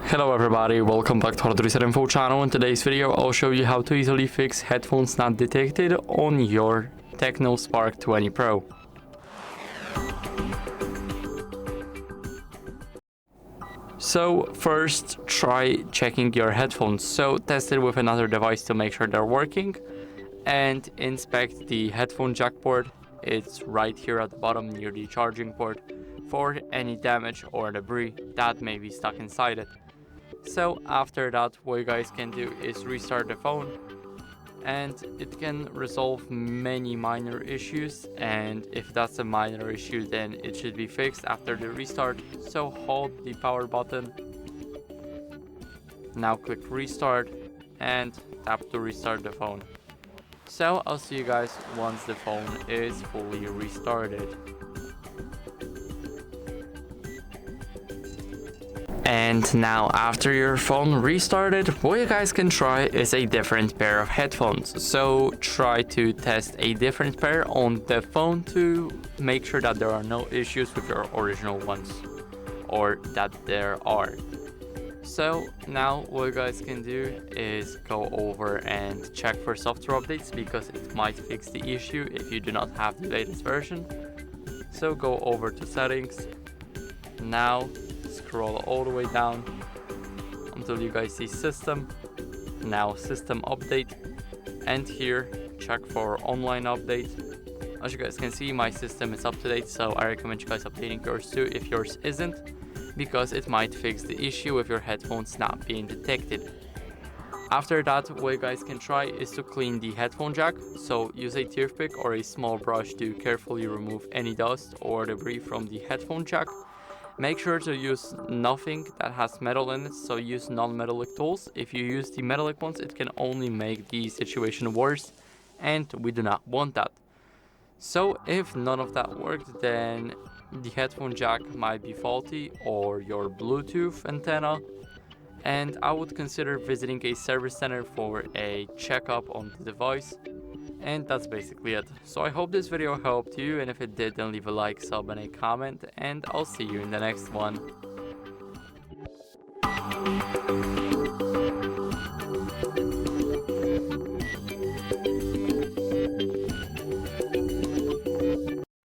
Hello everybody, welcome back to HardReset.Info channel. In today's video, I'll show you how to easily fix headphones not detected on your Techno Spark 20 Pro. So first, try checking your headphones. So test it with another device to make sure they're working, and inspect the headphone jack port. It's right here at the bottom near the charging port for any damage or debris that may be stuck inside it. So after that, what you guys can do is restart the phone, and it can resolve many minor issues, and if that's a minor issue, then it should be fixed after the restart. So hold the power button, now click restart and tap to restart the phone. So I'll see you guys once the phone is fully restarted. And now after your phone restarted, what you guys can try is a different pair of headphones. So try to test a different pair on the phone to make sure that there are no issues with your original ones, or that there are. So now what you guys can do is go over and check for software updates, because it might fix the issue if you do not have the latest version. So go over to settings. Now scroll all the way down until you guys see system. Now system update, and here check for online update. As you guys can see, my system is up to date, so I recommend you guys updating yours too if yours isn't, because it might fix the issue with your headphones not being detected. After that, what you guys can try is to clean the headphone jack. So use a toothpick or a small brush to carefully remove any dust or debris from the headphone jack. Make sure to use nothing that has metal in it, so use non-metallic tools. If you use the metallic ones, it can only make the situation worse, and we do not want that. So if none of that worked, then the headphone jack might be faulty, or your Bluetooth antenna, and I would consider visiting a service center for a checkup on the device. And that's basically it. So I hope this video helped you, and if it did, then leave a like, sub, and a comment, and I'll see you in the next one.